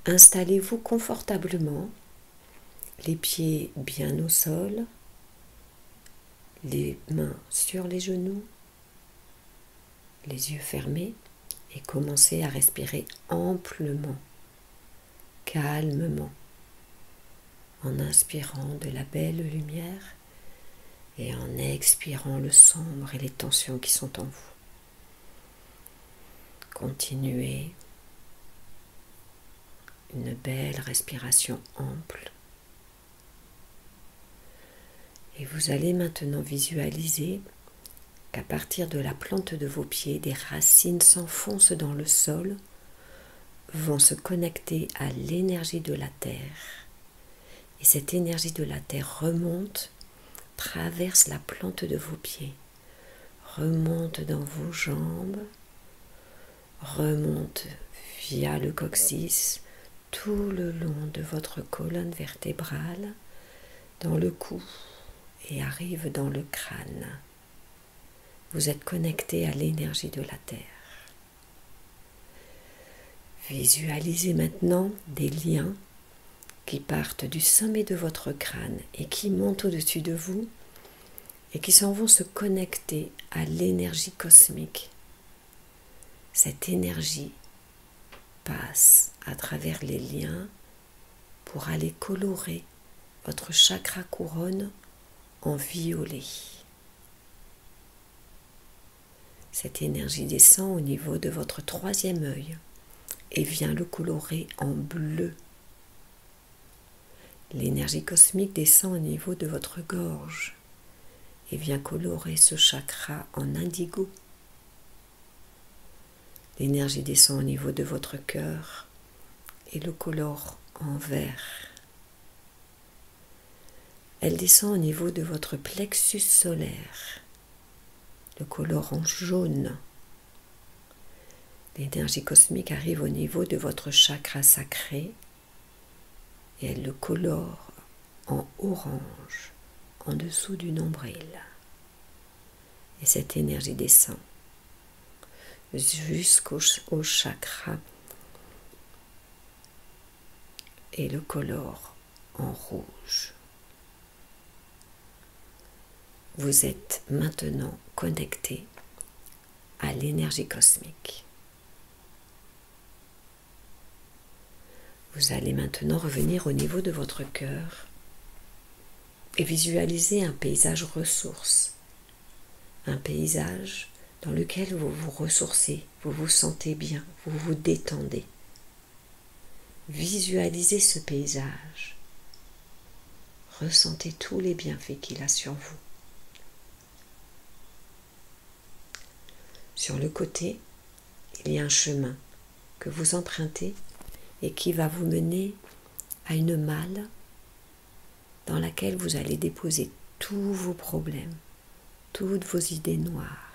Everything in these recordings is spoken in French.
Installez-vous confortablement, les pieds bien au sol, les mains sur les genoux, les yeux fermés et commencez à respirer amplement, calmement, en inspirant de la belle lumière et en expirant le sombre et les tensions qui sont en vous. Continuez une belle respiration ample. Et vous allez maintenant visualiser qu'à partir de la plante de vos pieds, des racines s'enfoncent dans le sol, vont se connecter à l'énergie de la terre. Et cette énergie de la terre remonte, traverse la plante de vos pieds, remonte dans vos jambes, remonte via le coccyx, tout le long de votre colonne vertébrale, dans le cou et arrive dans le crâne. Vous êtes connecté à l'énergie de la terre. Visualisez maintenant des liens qui partent du sommet de votre crâne et qui montent au-dessus de vous et qui s'en vont se connecter à l'énergie cosmique. Cette énergie passe à travers les liens pour aller colorer votre chakra couronne en violet. Cette énergie descend au niveau de votre troisième œil et vient le colorer en bleu. L'énergie cosmique descend au niveau de votre gorge et vient colorer ce chakra en indigo. L'énergie descend au niveau de votre cœur et le colore en vert. Elle descend au niveau de votre plexus solaire, le colore en jaune. L'énergie cosmique arrive au niveau de votre chakra sacré et elle le colore en orange, en dessous du nombril. Et cette énergie descend jusqu'au chakra et le colore en rouge. Vous êtes maintenant connecté à l'énergie cosmique. Vous allez maintenant revenir au niveau de votre cœur et visualiser un paysage ressource, un paysage dans lequel vous vous ressourcez, vous vous sentez bien, vous vous détendez. Visualisez ce paysage, ressentez tous les bienfaits qu'il a sur vous. Sur le côté, il y a un chemin que vous empruntez et qui va vous mener à une malle dans laquelle vous allez déposer tous vos problèmes, toutes vos idées noires,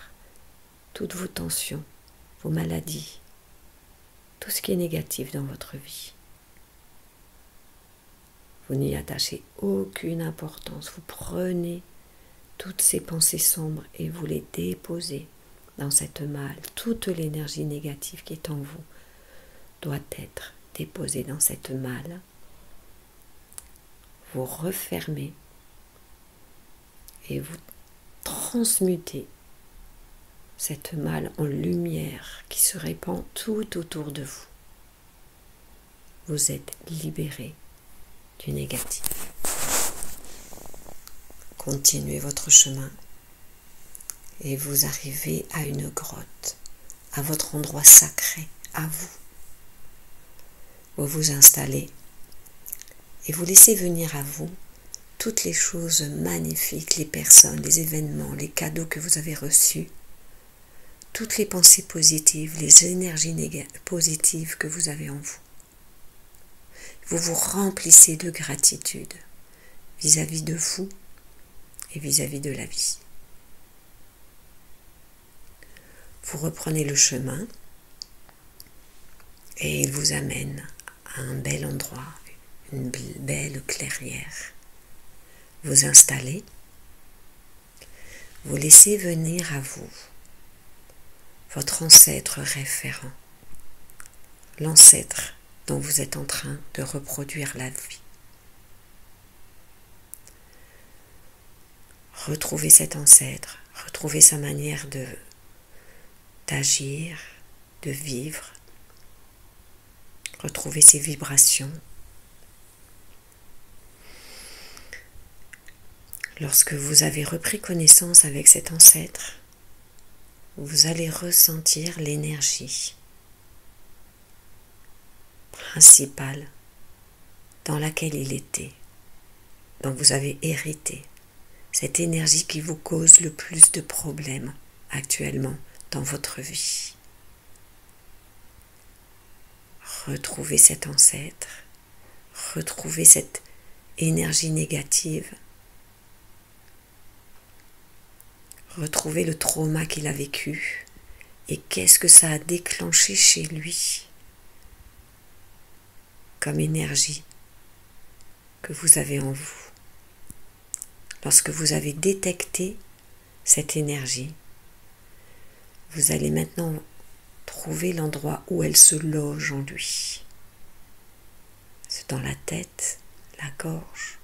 toutes vos tensions, vos maladies, tout ce qui est négatif dans votre vie. Vous n'y attachez aucune importance, vous prenez toutes ces pensées sombres et vous les déposez dans cette malle. Toute l'énergie négative qui est en vous doit être déposée dans cette malle. Vous refermez et vous transmutez cette malle en lumière qui se répand tout autour de vous. Vous êtes libéré du négatif. Continuez votre chemin et vous arrivez à une grotte, à votre endroit sacré, à vous. Vous vous installez et vous laissez venir à vous toutes les choses magnifiques, les personnes, les événements, les cadeaux que vous avez reçus, toutes les pensées positives, les énergies positives que vous avez en vous. Vous vous remplissez de gratitude vis-à-vis de vous et vis-à-vis de la vie. Vous reprenez le chemin et il vous amène à un bel endroit, une belle clairière. Vous installez, vous laissez venir à vous votre ancêtre référent, l'ancêtre dont vous êtes en train de reproduire la vie. Retrouvez cet ancêtre, retrouvez sa manière d'agir, de vivre, retrouvez ses vibrations. Lorsque vous avez repris connaissance avec cet ancêtre, vous allez ressentir l'énergie principale dans laquelle il était, dont vous avez hérité, cette énergie qui vous cause le plus de problèmes actuellement dans votre vie. Retrouvez cet ancêtre, retrouvez cette énergie négative, retrouvez le trauma qu'il a vécu et qu'est-ce que ça a déclenché chez lui comme énergie que vous avez en vous. Lorsque vous avez détecté cette énergie, vous allez maintenant trouver l'endroit où elle se loge en lui. C'est dans la tête, la gorge,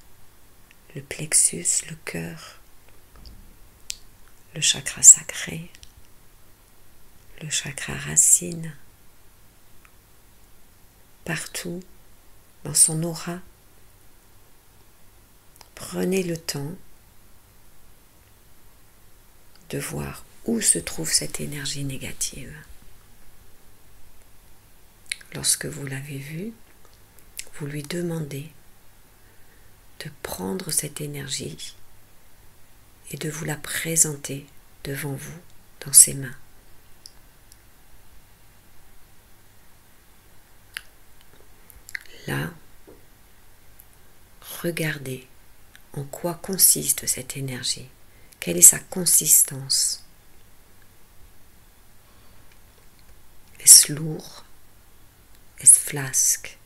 le plexus, le cœur, le chakra sacré, le chakra racine, partout dans son aura. Prenez le temps de voir où se trouve cette énergie négative. Lorsque vous l'avez vue, vous lui demandez de prendre cette énergie et de vous la présenter devant vous dans ses mains. Là, regardez en quoi consiste cette énergie. Quelle est sa consistance? Est-ce lourd? Est-ce flasque?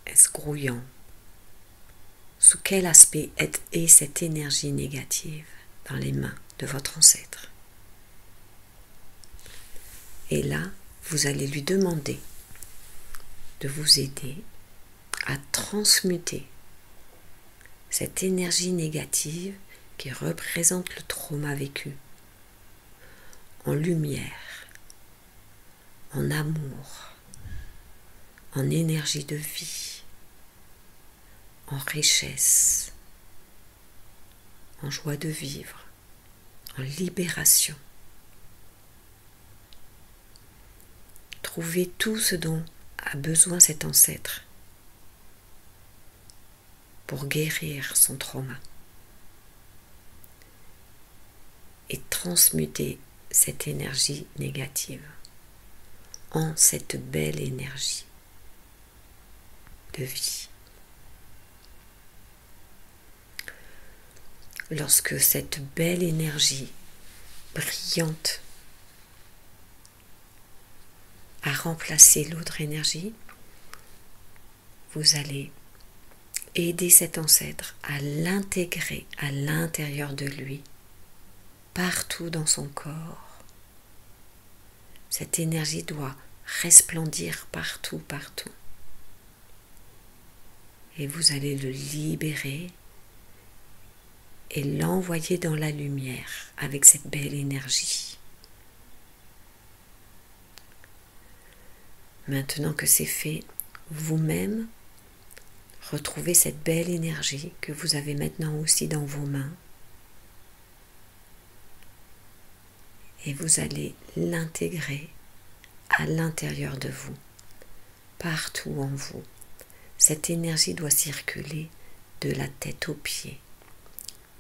Est-ce grouillant? Sous quel aspect est cette énergie négative dans les mains de votre ancêtre? Et là, vous allez lui demander de vous aider à transmuter cette énergie négative qui représente le trauma vécu en lumière, en amour, en énergie de vie, en richesse, en joie de vivre, en libération. Trouvez tout ce dont a besoin cet ancêtre pour guérir son trauma et transmuter cette énergie négative en cette belle énergie de vie. Lorsque cette belle énergie brillante a remplacé l'autre énergie, vous allez aider cet ancêtre à l'intégrer à l'intérieur de lui, partout dans son corps. Cette énergie doit resplendir partout, partout. Et vous allez le libérer et l'envoyer dans la lumière avec cette belle énergie. Maintenant que c'est fait, vous-même, retrouvez cette belle énergie que vous avez maintenant aussi dans vos mains. Et vous allez l'intégrer à l'intérieur de vous, partout en vous. Cette énergie doit circuler de la tête aux pieds,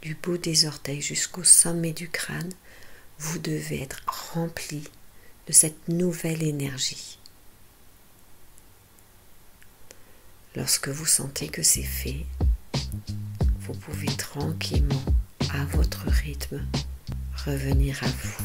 du bout des orteils jusqu'au sommet du crâne. Vous devez être rempli de cette nouvelle énergie. Lorsque vous sentez que c'est fait, vous pouvez tranquillement, à votre rythme, revenir à vous.